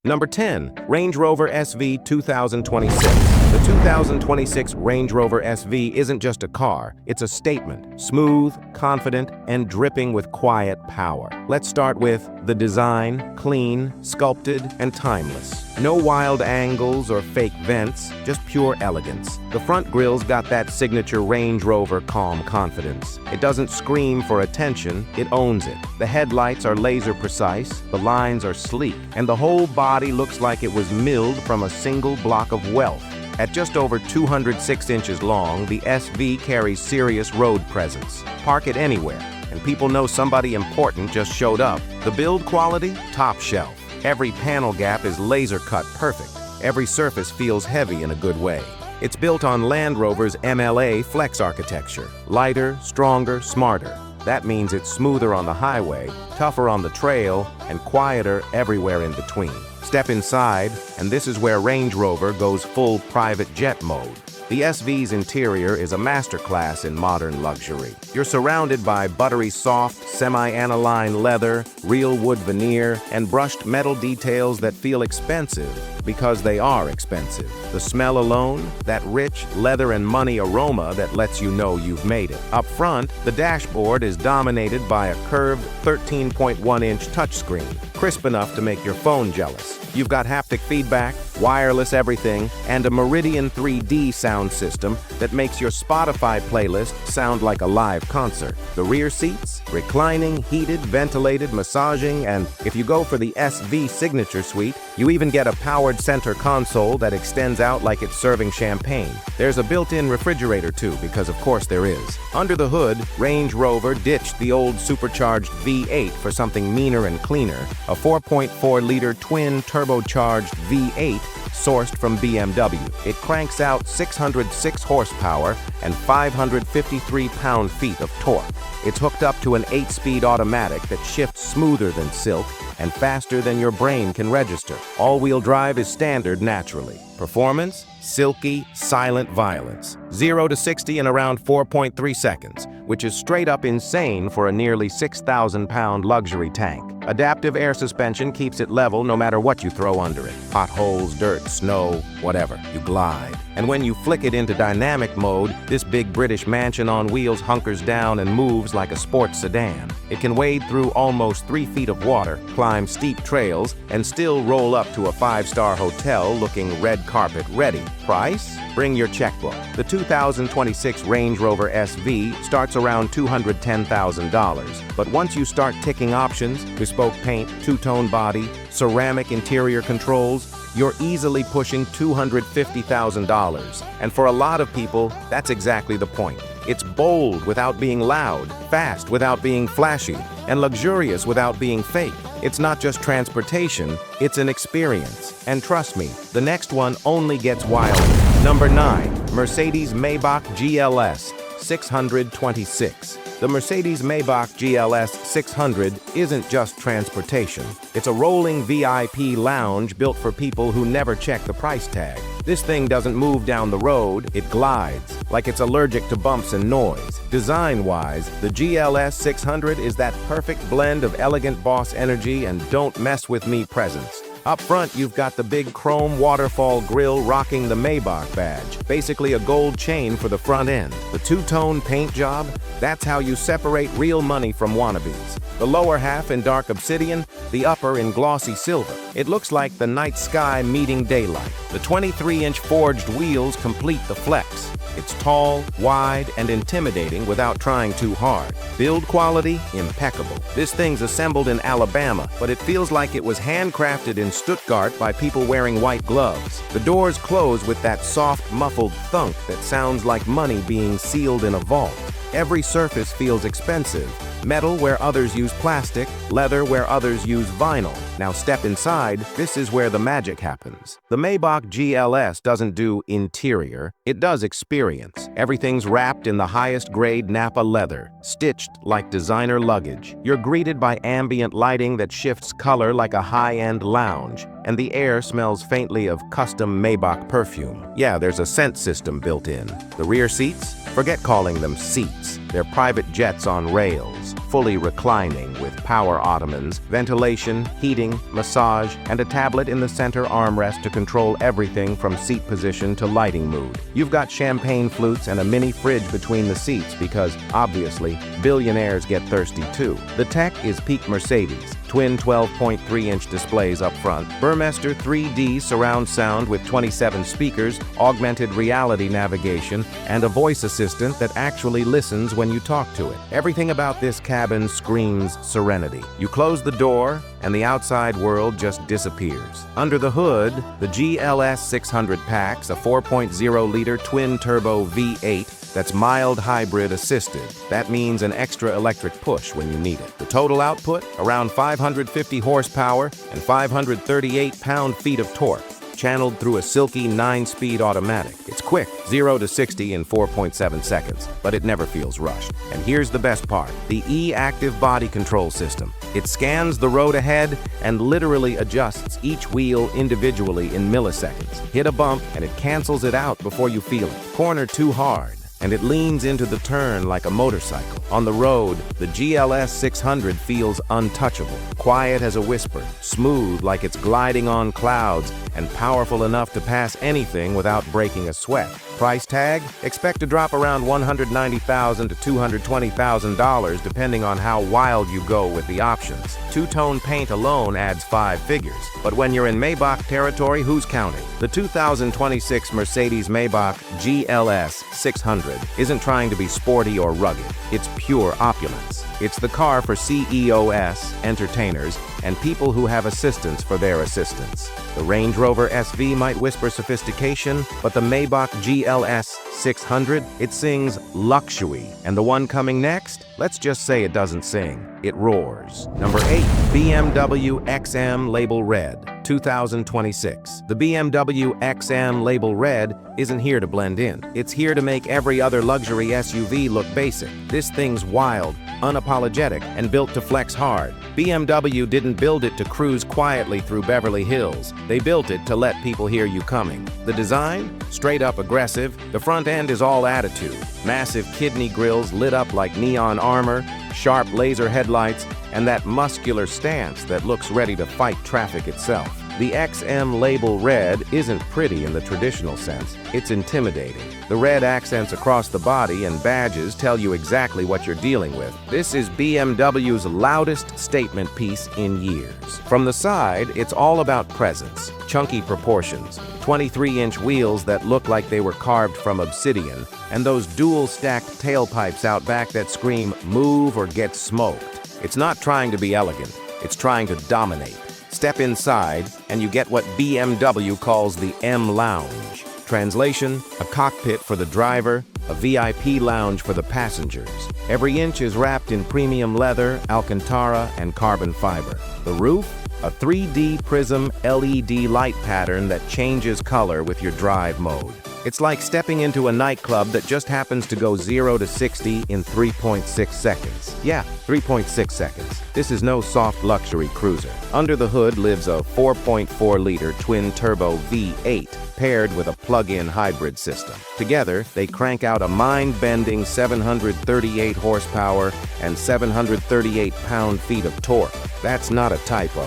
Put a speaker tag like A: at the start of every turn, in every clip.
A: Number 10. Range Rover SV 2026. The 2026 Range Rover SV isn't just a car, it's a statement. Smooth, confident, and dripping with quiet power. Let's start with the design: clean, sculpted, and timeless. No wild angles or fake vents, just pure elegance. The front grille's got that signature Range Rover calm confidence. It doesn't scream for attention, it owns it. The headlights are laser precise, the lines are sleek, and the whole body looks like it was milled from a single block of wealth. At just over 206 inches long, the SV carries serious road presence. Park it anywhere, and people know somebody important just showed up. The build quality? Top shelf. Every panel gap is laser cut perfect. Every surface feels heavy in a good way. It's built on Land Rover's MLA Flex architecture. Lighter, stronger, smarter. That means it's smoother on the highway, tougher on the trail, and quieter everywhere in between. Step inside, and this is where Range Rover goes full private jet mode. The SV's interior is a masterclass in modern luxury. You're surrounded by buttery soft, semi-aniline leather, real wood veneer, and brushed metal details that feel expensive because they are expensive. The smell alone, that rich leather and money aroma that lets you know you've made it. Up front, the dashboard is dominated by a curved 13.1-inch touchscreen, crisp enough to make your phone jealous. You've got haptic feedback, wireless everything, and a Meridian 3D sound system that makes your Spotify playlist sound like a live concert. The rear seats? Reclining, heated, ventilated, massaging, and if you go for the SV Signature Suite, you even get a powered center console that extends out like it's serving champagne. There's a built-in refrigerator too, because of course there is. Under the hood, Range Rover ditched the old supercharged V8 for something meaner and cleaner, a 4.4-liter twin turbocharged V8 sourced from BMW. It cranks out 606 horsepower and 553 pound-feet of torque. It's hooked up to an 8-speed automatic that shifts smoother than silk and faster than your brain can register. All-wheel drive is standard naturally. Performance? Silky, silent violence. 0 to 60 in around 4.3 seconds, which is straight up insane for a nearly 6,000-pound luxury tank. Adaptive air suspension keeps it level no matter what you throw under it. Potholes, dirt, snow, whatever. You glide. And when you flick it into dynamic mode, this big British mansion on wheels hunkers down and moves like a sports sedan. It can wade through almost 3 feet of water, climb steep trails, and still roll up to a 5-star hotel looking red carpet ready. Price? Bring your checkbook. The 2026 Range Rover SV starts around $210,000. But once you start ticking options, bespoke paint, two-tone body, ceramic interior controls, you're easily pushing $250,000. And for a lot of people, that's exactly the point. It's bold without being loud, fast without being flashy, and luxurious without being fake. It's not just transportation, it's an experience. And trust me, the next one only gets wilder. Number 9. Mercedes-Maybach GLS 626. The Mercedes-Maybach GLS 600 isn't just transportation. It's a rolling VIP lounge built for people who never check the price tag. This thing doesn't move down the road, it glides, like it's allergic to bumps and noise. Design-wise, the GLS 600 is that perfect blend of elegant boss energy and don't mess with me presence. Up front, you've got the big chrome waterfall grille rocking the Maybach badge, basically a gold chain for the front end. The two-tone paint job? That's how you separate real money from wannabes. The lower half in dark obsidian, the upper in glossy silver. It looks like the night sky meeting daylight. The 23-inch forged wheels complete the flex. It's tall, wide, and intimidating without trying too hard. Build quality? Impeccable. This thing's assembled in Alabama, but it feels like it was handcrafted in Stuttgart by people wearing white gloves. The doors close with that soft, muffled thunk that sounds like money being sealed in a vault. Every surface feels expensive. Metal where others use plastic, leather where others use vinyl. Now step inside, this is where the magic happens. The Maybach GLS doesn't do interior, it does experience. Everything's wrapped in the highest grade Napa leather, stitched like designer luggage. You're greeted by ambient lighting that shifts color like a high-end lounge. and the air smells faintly of custom Maybach perfume. Yeah, there's a scent system built in. The rear seats? Forget calling them seats. They're private jets on rails, fully reclining with power ottomans, ventilation, heating, massage, and a tablet in the center armrest to control everything from seat position to lighting mood. You've got champagne flutes and a mini fridge between the seats because, obviously, billionaires get thirsty too. The tech is peak Mercedes. Twin 12.3-inch displays up front, Burmester 3D surround sound with 27 speakers, augmented reality navigation, and a voice assistant that actually listens when you talk to it. Everything about this cabin screams serenity. You close the door, and the outside world just disappears. Under the hood, the GLS 600 packs a 4.0-liter twin-turbo V8 that's mild hybrid assisted. That means an extra electric push when you need it. The total output? Around 550 horsepower and 538 pound-feet of torque, channeled through a silky 9-speed automatic. It's quick, 0 to 60 in 4.7 seconds, but it never feels rushed. And here's the best part, the E-Active body control system. It scans the road ahead and literally adjusts each wheel individually in milliseconds. Hit a bump and it cancels it out before you feel it. Corner too hard, and it leans into the turn like a motorcycle. On the road, the GLS 600 feels untouchable, quiet as a whisper, smooth like it's gliding on clouds, and powerful enough to pass anything without breaking a sweat. Price tag? Expect to drop around $190,000 to $220,000 depending on how wild you go with the options. Two-tone paint alone adds 5 figures. But when you're in Maybach territory, who's counting? The 2026 Mercedes-Maybach GLS 600 isn't trying to be sporty or rugged. It's pure opulence. It's the car for CEOs, entertainers, and people who have assistants for their assistants. The Range Rover SV might whisper sophistication, but the Maybach GLS 600, it sings luxury. And the one coming next? Let's just say it doesn't sing. It roars. Number 8. BMW XM Label Red, 2026. The BMW XM Label Red isn't here to blend in. It's here to make every other luxury SUV look basic. This thing's wild, unapologetic, and built to flex hard. BMW didn't build it to cruise quietly through Beverly Hills. They built it to let people hear you coming. The design? Straight up aggressive. The front end is all attitude. Massive kidney grills lit up like neon armor, sharp laser headlights, and that muscular stance that looks ready to fight traffic itself. The XM Label Red isn't pretty in the traditional sense. It's intimidating. The red accents across the body and badges tell you exactly what you're dealing with. This is BMW's loudest statement piece in years. From the side, it's all about presence, chunky proportions, 23-inch wheels that look like they were carved from obsidian, and those dual-stacked tailpipes out back that scream, "Move or get smoked." It's not trying to be elegant, it's trying to dominate. Step inside, and you get what BMW calls the M Lounge. Translation, a cockpit for the driver, a VIP lounge for the passengers. Every inch is wrapped in premium leather, Alcantara, and carbon fiber. The roof? A 3D prism LED light pattern that changes color with your drive mode. It's like stepping into a nightclub that just happens to go 0 to 60 in 3.6 seconds. Yeah, 3.6 seconds. This is no soft luxury cruiser. Under the hood lives a 4.4-liter twin-turbo V8 paired with a plug-in hybrid system. Together, they crank out a mind-bending 738 horsepower and 738 pound-feet of torque. That's not a typo.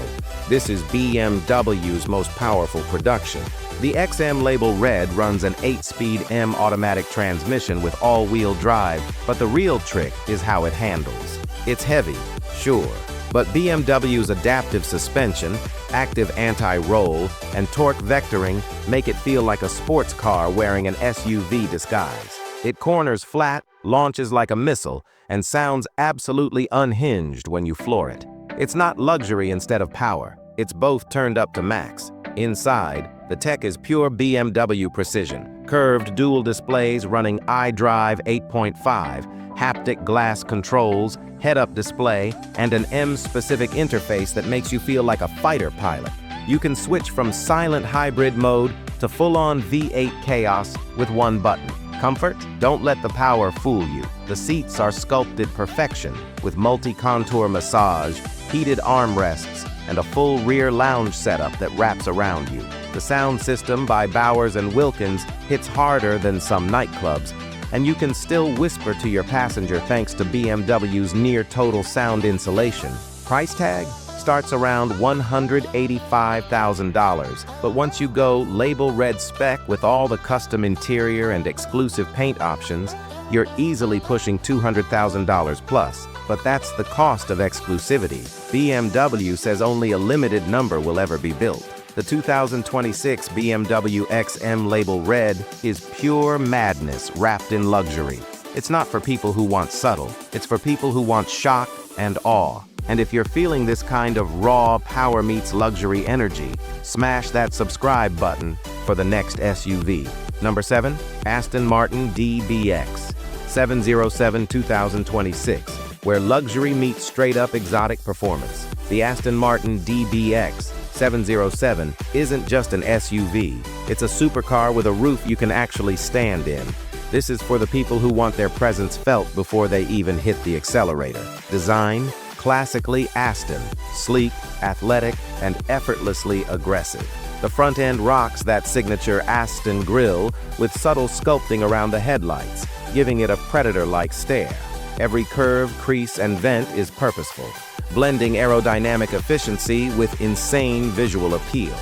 A: This is BMW's most powerful production. The XM Label Red runs an 8-speed M automatic transmission with all-wheel drive, but the real trick is how it handles. It's heavy, sure, but BMW's adaptive suspension, active anti-roll, and torque vectoring make it feel like a sports car wearing an SUV disguise. It corners flat, launches like a missile, and sounds absolutely unhinged when you floor it. It's not luxury instead of power. It's both turned up to max. Inside, the tech is pure BMW precision. Curved dual displays running iDrive 8.5, haptic glass controls, head-up display, and an M-specific interface that makes you feel like a fighter pilot. You can switch from silent hybrid mode to full-on V8 chaos with one button. Comfort? Don't let the power fool you. The seats are sculpted perfection with multi-contour massage, heated armrests, and a full rear lounge setup that wraps around you. The sound system by Bowers & Wilkins hits harder than some nightclubs, and you can still whisper to your passenger thanks to BMW's near-total sound insulation. Price tag starts around $185,000, but once you go Label Red spec with all the custom interior and exclusive paint options, you're easily pushing $200,000 plus. But that's the cost of exclusivity. BMW says only a limited number will ever be built. The 2026 BMW XM Label Red is pure madness wrapped in luxury. It's not for people who want subtle, it's for people who want shock and awe. And if you're feeling this kind of raw power meets luxury energy, smash that subscribe button for the next SUV. Number 7, Aston Martin DBX 707 2026, where luxury meets straight-up exotic performance. The Aston Martin DBX 707 isn't just an SUV, it's a supercar with a roof you can actually stand in. This is for the people who want their presence felt before they even hit the accelerator. Design, classically Aston, sleek, athletic, and effortlessly aggressive. The front end rocks that signature Aston grille with subtle sculpting around the headlights, giving it a predator-like stare. Every curve, crease, and vent is purposeful, blending aerodynamic efficiency with insane visual appeal.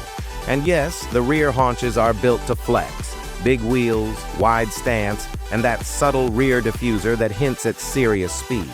A: And yes, the rear haunches are built to flex. Big wheels, wide stance, and that subtle rear diffuser that hints at serious speed.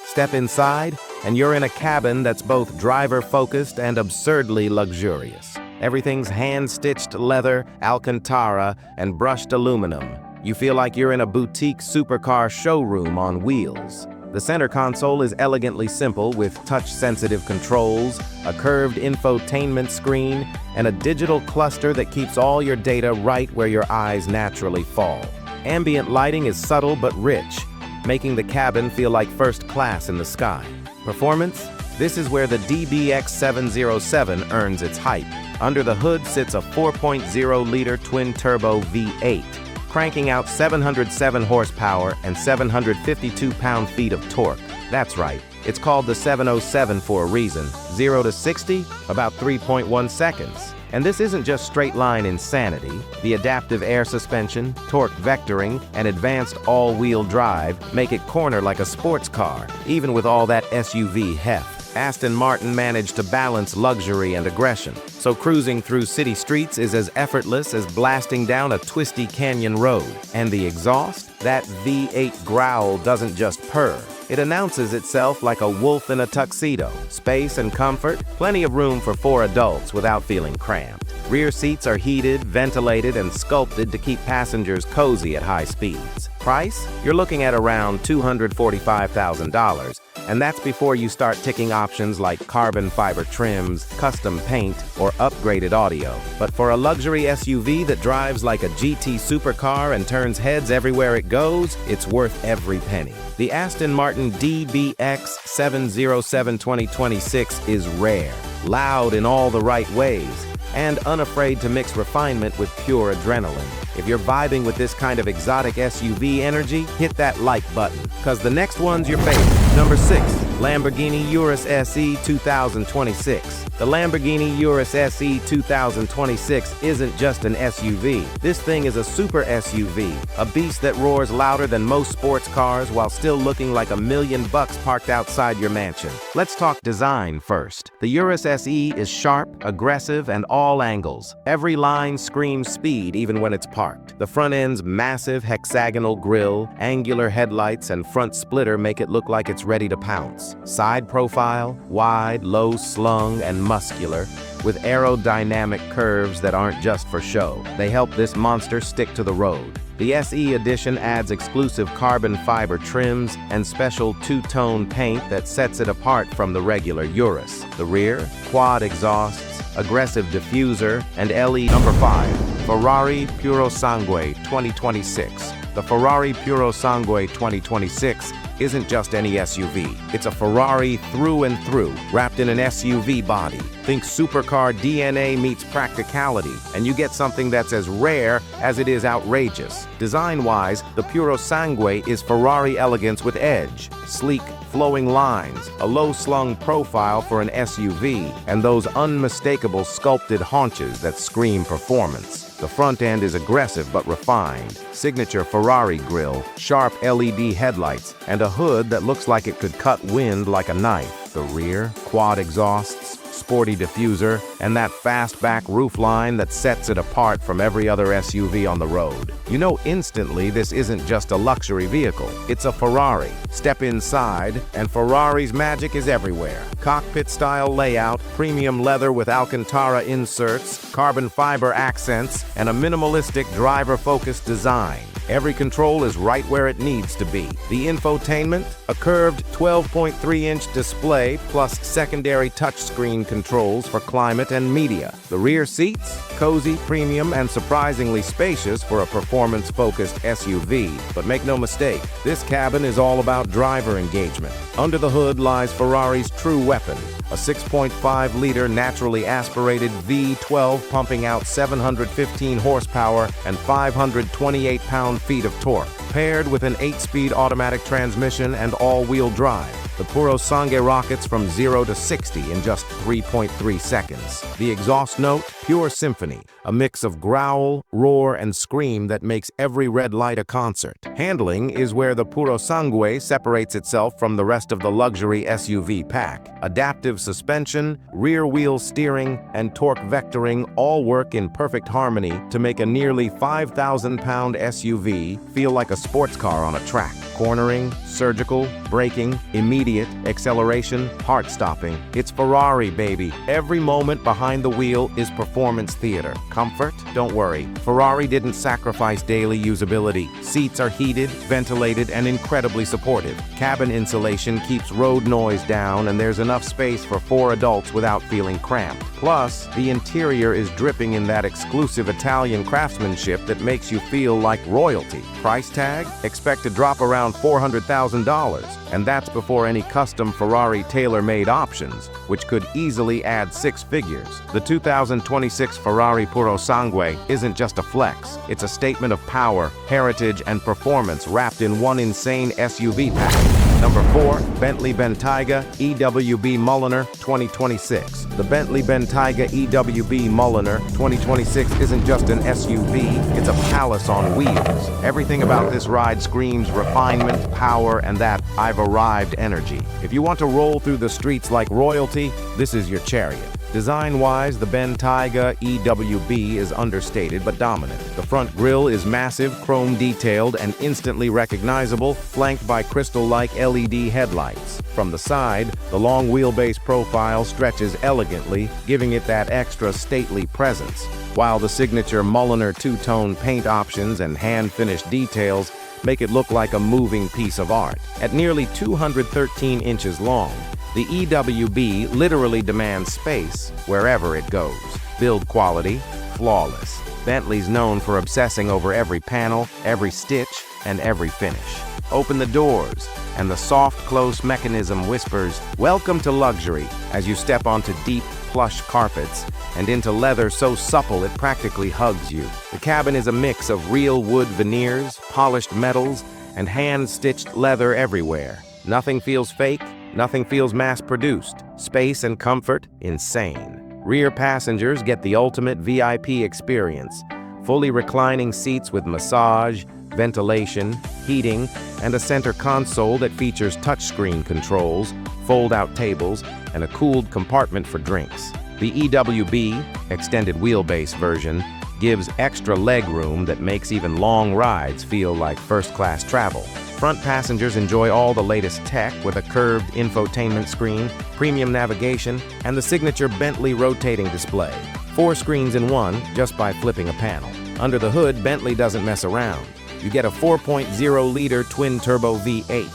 A: Step inside, and you're in a cabin that's both driver-focused and absurdly luxurious. Everything's hand-stitched leather, Alcantara, and brushed aluminum. You feel like you're in a boutique supercar showroom on wheels. The center console is elegantly simple with touch-sensitive controls, a curved infotainment screen, and a digital cluster that keeps all your data right where your eyes naturally fall. Ambient lighting is subtle but rich, making the cabin feel like first class in the sky. Performance? This is where the DBX 707 earns its hype. Under the hood sits a 4.0-liter twin-turbo V8, cranking out 707 horsepower and 752 pound-feet of torque. That's right, it's called the 707 for a reason. 0 to 60, about 3.1 seconds. And this isn't just straight-line insanity. The adaptive air suspension, torque vectoring, and advanced all-wheel drive make it corner like a sports car, even with all that SUV heft. Aston Martin managed to balance luxury and aggression, so cruising through city streets is as effortless as blasting down a twisty canyon road. And the exhaust? That V8 growl doesn't just purr. It announces itself like a wolf in a tuxedo. Space and comfort, plenty of room for 4 adults without feeling cramped. Rear seats are heated, ventilated, and sculpted to keep passengers cozy at high speeds. Price? You're looking at around $245,000. And that's before you start ticking options like carbon fiber trims, custom paint, or upgraded audio. But for a luxury SUV that drives like a GT supercar and turns heads everywhere it goes, it's worth every penny. The Aston Martin DBX 707 2026 is rare, loud in all the right ways, and unafraid to mix refinement with pure adrenaline. If you're vibing with this kind of exotic SUV energy, hit that like button, because the next one's your favorite. Number 6, Lamborghini Urus SE 2026. The Lamborghini Urus SE 2026 isn't just an SUV. This thing is a super SUV, a beast that roars louder than most sports cars while still looking like $1 million parked outside your mansion. Let's talk design first. The Urus SE is sharp, aggressive, and all angles. Every line screams speed even when it's parked. The front end's massive hexagonal grille, angular headlights, and front splitter make it look like it's ready to pounce. Side profile, wide, low slung, and muscular, with aerodynamic curves that aren't just for show. They help this monster stick to the road. The SE edition adds exclusive carbon fiber trims and special two-tone paint that sets it apart from the regular Urus. The rear, quad exhausts, aggressive diffuser, and LED. Number 5, Ferrari Purosangue 2026. The Ferrari Purosangue 2026 isn't just any SUV. It's a Ferrari through and through, wrapped in an SUV body. Think supercar DNA meets practicality, and you get something that's as rare as it is outrageous. Design-wise, the Purosangue is Ferrari elegance with edge. Sleek, flowing lines, a low-slung profile for an SUV, and those unmistakable sculpted haunches that scream performance. The front end is aggressive but refined. Signature Ferrari grille, sharp LED headlights, and a hood that looks like it could cut wind like a knife. The rear, quad exhausts, sporty diffuser, and that fastback roofline that sets it apart from every other SUV on the road. You know instantly this isn't just a luxury vehicle, it's a Ferrari. Step inside, and Ferrari's magic is everywhere. Cockpit-style layout, premium leather with Alcantara inserts, carbon fiber accents, and a minimalistic driver-focused design. Every control is right where it needs to be. The infotainment, a curved 12.3-inch display plus secondary touchscreen controls for climate and media. The rear seats, cozy, premium, and surprisingly spacious for a performance-focused SUV. But make no mistake, this cabin is all about driver engagement. Under the hood lies Ferrari's true weapon, a 6.5-liter naturally aspirated V12 pumping out 715 horsepower and 528 pound-feet of torque, paired with an 8-speed automatic transmission and all-wheel drive. The Purosangue rockets from 0 to 60 in just 3.3 seconds. The exhaust note, pure symphony, a mix of growl, roar, and scream that makes every red light a concert. Handling is where the Purosangue separates itself from the rest of the luxury SUV pack. Adaptive suspension, rear-wheel steering, and torque vectoring all work in perfect harmony to make a nearly 5,000-pound SUV feel like a sports car on a track. Cornering, surgical, braking, immediate, acceleration, heart-stopping. It's Ferrari, baby. Every moment behind the wheel is performance theater. Comfort? Don't worry. Ferrari didn't sacrifice daily usability. Seats are heated, ventilated, and incredibly supportive. Cabin insulation keeps road noise down, and there's enough space for 4 adults without feeling cramped. Plus, the interior is dripping in that exclusive Italian craftsmanship that makes you feel like royalty. Price tag? Expect to drop around $400,000, and that's before any custom Ferrari tailor-made options, which could easily add 6 figures. The 2026 Ferrari Purosangue isn't just a flex, it's a statement of power, heritage, and performance wrapped in one insane SUV package. Number 4, Bentley Bentayga EWB Mulliner 2026. The Bentley Bentayga EWB Mulliner 2026 isn't just an SUV, it's a palace on wheels. Everything about this ride screams refinement, power, and that "I've arrived" energy. If you want to roll through the streets like royalty, this is your chariot. Design-wise, the Bentayga EWB is understated but dominant. The front grille is massive, chrome-detailed, and instantly recognizable, flanked by crystal-like LED headlights. From the side, the long wheelbase profile stretches elegantly, giving it that extra stately presence, while the signature Mulliner two-tone paint options and hand-finished details make it look like a moving piece of art. At nearly 213 inches long, the EWB literally demands space wherever it goes. Build quality, flawless. Bentley's known for obsessing over every panel, every stitch, and every finish. Open the doors, and the soft close mechanism whispers, "Welcome to luxury," as you step onto deep, plush carpets and into leather so supple it practically hugs you. The cabin is a mix of real wood veneers, polished metals, and hand-stitched leather everywhere. Nothing feels fake. Nothing feels mass-produced. Space and comfort, insane. Rear passengers get the ultimate VIP experience. Fully reclining seats with massage, ventilation, heating, and a center console that features touchscreen controls, fold-out tables, and a cooled compartment for drinks. The EWB, extended wheelbase version, gives extra leg room that makes even long rides feel like first-class travel. Front passengers enjoy all the latest tech with a curved infotainment screen, premium navigation, and the signature Bentley rotating display. 4 screens in one just by flipping a panel. Under the hood, Bentley doesn't mess around. You get a 4.0-liter twin-turbo V8,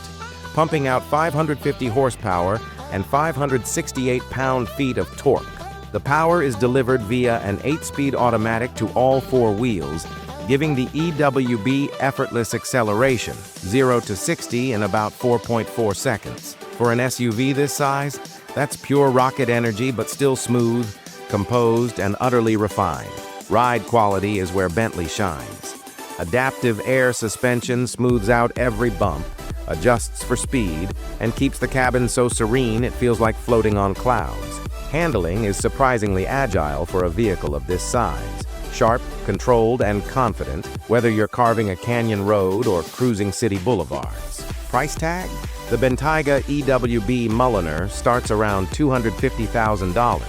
A: pumping out 550 horsepower and 568 pound-feet of torque. The power is delivered via an 8-speed automatic to all 4 wheels, giving the EWB effortless acceleration, 0 to 60 in about 4.4 seconds. For an SUV this size, that's pure rocket energy but still smooth, composed, and utterly refined. Ride quality is where Bentley shines. Adaptive air suspension smooths out every bump, adjusts for speed, and keeps the cabin so serene it feels like floating on clouds. Handling is surprisingly agile for a vehicle of this size. Sharp, controlled, and confident, whether you're carving a canyon road or cruising city boulevards. Price tag? The Bentayga EWB Mulliner starts around $250,000,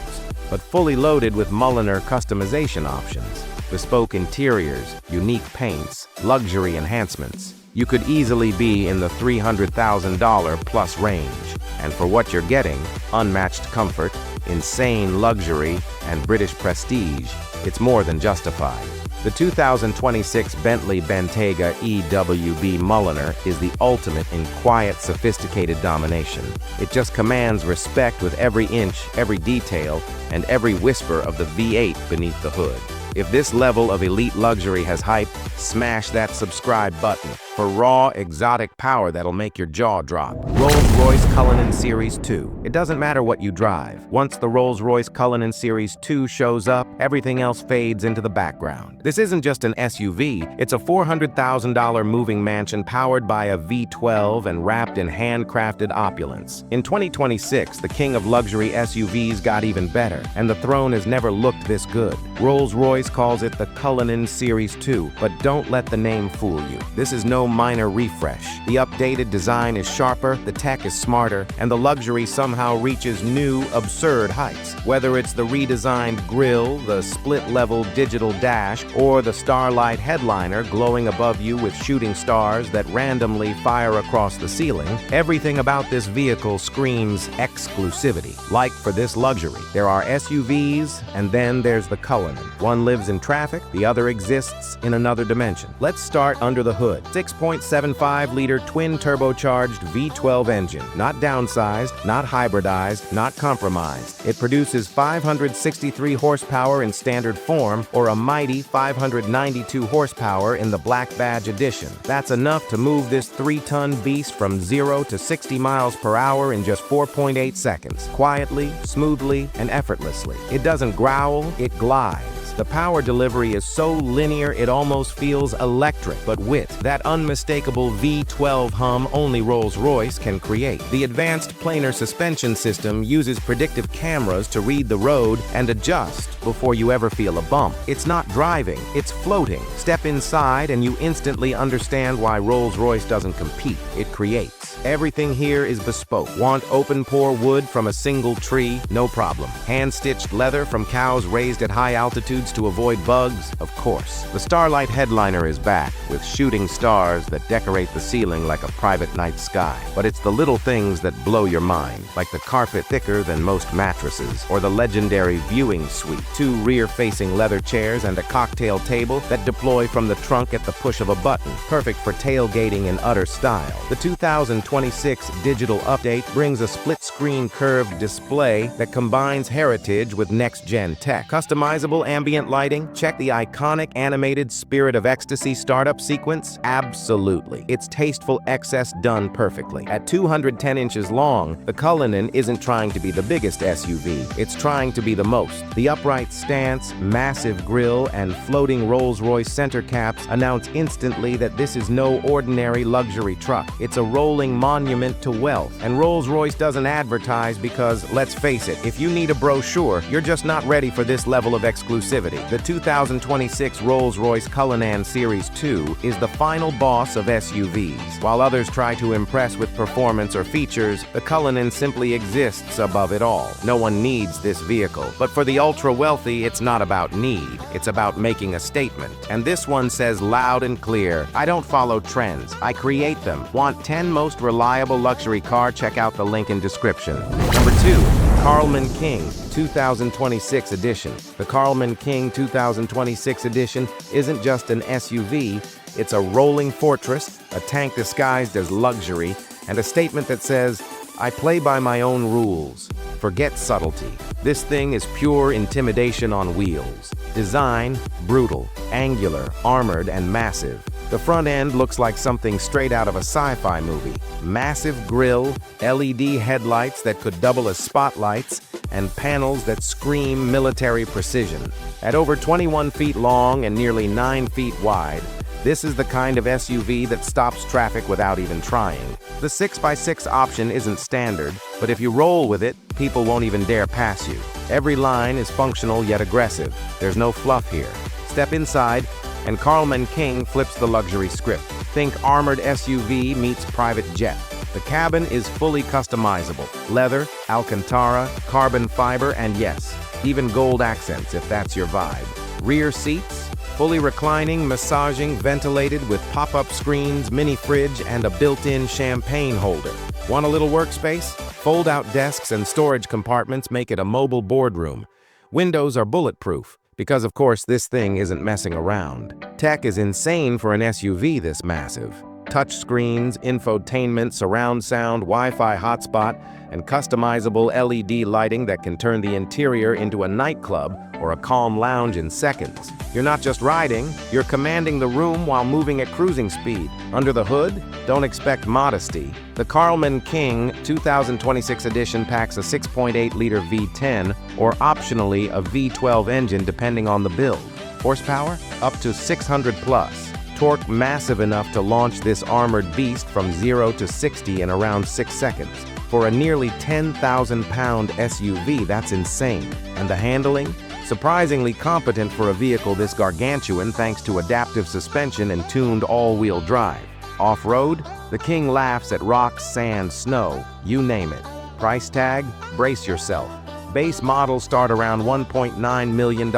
A: but fully loaded with Mulliner customization options, bespoke interiors, unique paints, luxury enhancements. You could easily be in the $300,000 plus range. And for what you're getting, unmatched comfort, insane luxury, and British prestige, it's more than justified. The 2026 Bentley Bentayga EWB Mulliner is the ultimate in quiet, sophisticated domination. It just commands respect with every inch, every detail, and every whisper of the V8 beneath the hood. If this level of elite luxury has hype, smash that subscribe button for raw, exotic power that'll make your jaw drop. Rolls-Royce Cullinin Series 2. It doesn't matter what you drive. Once the Rolls-Royce Cullinin Series 2 shows up, everything else fades into the background. This isn't just an SUV, it's a $400,000 moving mansion powered by a V12 and wrapped in handcrafted opulence. In 2026, the king of luxury SUVs got even better, and the throne has never looked this good. Rolls-Royce calls it the Cullinin Series 2, but don't let the name fool you. This is no minor refresh. The updated design is sharper, the tech is smarter, and the luxury somehow reaches new, absurd heights. Whether it's the redesigned grille, the split-level digital dash, or the starlight headliner glowing above you with shooting stars that randomly fire across the ceiling, everything about this vehicle screams exclusivity. Like for this luxury, there are SUVs, and then there's the Cullinin. One lives in traffic, the other exists in another dimension. Let's start under the hood. 6.75-liter twin-turbocharged V12 engine. Not downsized, not hybridized, not compromised. It produces 563 horsepower in standard form or a mighty 592 horsepower in the Black Badge edition. That's enough to move this 3-ton beast from 0 to 60 miles per hour in just 4.8 seconds. Quietly, smoothly, and effortlessly. It doesn't growl, it glides. The power delivery is so linear it almost feels electric, but with that unmistakable V12 hum only Rolls-Royce can create. The advanced planar suspension system uses predictive cameras to read the road and adjust before you ever feel a bump. It's not driving, it's floating. Step inside and you instantly understand why Rolls-Royce doesn't compete, it creates. Everything here is bespoke. Want open-pore wood from a single tree? No problem. Hand-stitched leather from cows raised at high altitudes to avoid bugs? Of course. The Starlight headliner is back, with shooting stars that decorate the ceiling like a private night sky. But it's the little things that blow your mind, like the carpet thicker than most mattresses, or the legendary viewing suite. 2 rear-facing leather chairs and a cocktail table that deploy from the trunk at the push of a button, perfect for tailgating in utter style. The 2026 digital update brings a split-screen curved display that combines heritage with next-gen tech. Customizable ambient lighting? Check the iconic animated Spirit of Ecstasy startup sequence? Absolutely. It's tasteful excess done perfectly. At 210 inches long, the Cullinin isn't trying to be the biggest SUV. It's trying to be the most. The upright stance, massive grille, and floating Rolls-Royce center caps announce instantly that this is no ordinary luxury truck. It's a rolling monument to wealth. And Rolls-Royce doesn't advertise because, let's face it, if you need a brochure, you're just not ready for this level of exclusivity. The 2026 Rolls-Royce Cullinin Series 2 is the final boss of SUVs. While others try to impress with performance or features, the Cullinin simply exists above it all. No one needs this vehicle. But for the ultra-wealthy, it's not about need. It's about making a statement. And this one says loud and clear, I don't follow trends. I create them. Want 10 most reliable luxury car? Check out the link in description. Number 2. Karlmann King 2026 edition. The Karlmann King 2026 edition isn't just an SUV, it's a rolling fortress, a tank disguised as luxury, and a statement that says, I play by my own rules. Forget subtlety. This thing is pure intimidation on wheels. Design, brutal, angular, armored, and massive. The front end looks like something straight out of a sci-fi movie. Massive grille, LED headlights that could double as spotlights, and panels that scream military precision. At over 21 feet long and nearly 9 feet wide, this is the kind of SUV that stops traffic without even trying. The 6x6 option isn't standard, but if you roll with it, people won't even dare pass you. Every line is functional yet aggressive. There's no fluff here. Step inside, and Karlmann King flips the luxury script. Think armored SUV meets private jet. The cabin is fully customizable. Leather, Alcantara, carbon fiber, and yes, even gold accents if that's your vibe. Rear seats, fully reclining, massaging, ventilated with pop-up screens, mini fridge, and a built-in champagne holder. Want a little workspace? Fold-out desks and storage compartments make it a mobile boardroom. Windows are bulletproof, because of course this thing isn't messing around. Tech is insane for an SUV this massive. Touch screens, infotainment, surround sound, Wi-Fi hotspot, and customizable LED lighting that can turn the interior into a nightclub or a calm lounge in seconds. You're not just riding, you're commanding the room while moving at cruising speed. Under the hood, don't expect modesty. The Karlmann King 2026 edition packs a 6.8-liter V10 or optionally a V12 engine depending on the build. Horsepower? Up to 600 plus. Torque massive enough to launch this armored beast from 0 to 60 in around 6 seconds. For a nearly 10,000-pound SUV, that's insane. And the handling? Surprisingly competent for a vehicle this gargantuan thanks to adaptive suspension and tuned all-wheel drive. Off-road? The King laughs at rocks, sand, snow, you name it. Price tag? Brace yourself. Base models start around $1.9 million,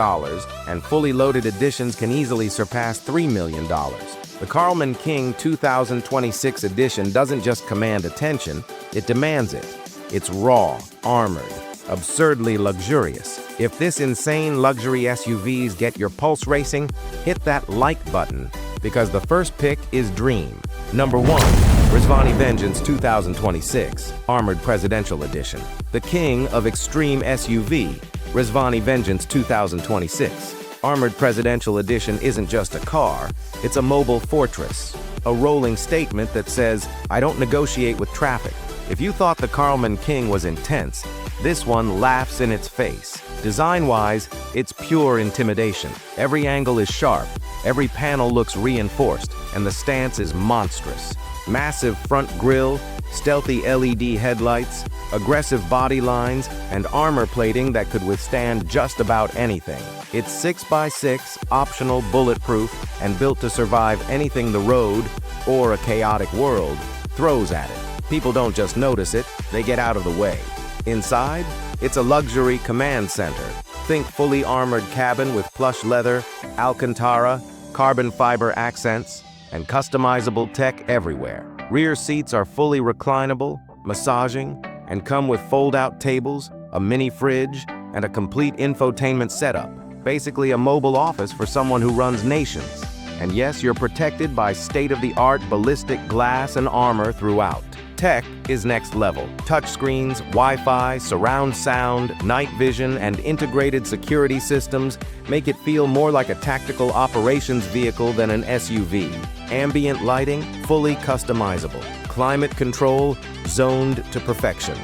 A: and fully loaded editions can easily surpass $3 million. The Karlmann King 2026 edition doesn't just command attention, it demands it. It's raw, armored, absurdly luxurious. If this insane luxury SUVs get your pulse racing, hit that like button, because the first pick is Dream. Number 1. Rezvani Vengeance 2026 Armored Presidential Edition. The king of extreme SUV, Rezvani Vengeance 2026. Armored Presidential Edition isn't just a car, it's a mobile fortress. A rolling statement that says, I don't negotiate with traffic. If you thought the Karlmann King was intense, this one laughs in its face. Design-wise, it's pure intimidation. Every angle is sharp, every panel looks reinforced, and the stance is monstrous. Massive front grille, stealthy LED headlights, aggressive body lines, and armor plating that could withstand just about anything. It's 6x6, optional, bulletproof, and built to survive anything the road, or a chaotic world, throws at it. People don't just notice it, they get out of the way. Inside, it's a luxury command center. Think fully armored cabin with plush leather, Alcantara, carbon fiber accents, and customizable tech everywhere. Rear seats are fully reclinable, massaging, and come with fold-out tables, a mini fridge, and a complete infotainment setup. Basically a mobile office for someone who runs nations. And yes, you're protected by state-of-the-art ballistic glass and armor throughout. Tech is next level. Touchscreens, Wi-Fi, surround sound, night vision, and integrated security systems make it feel more like a tactical operations vehicle than an SUV. Ambient lighting, fully customizable. Climate control, zoned to perfection.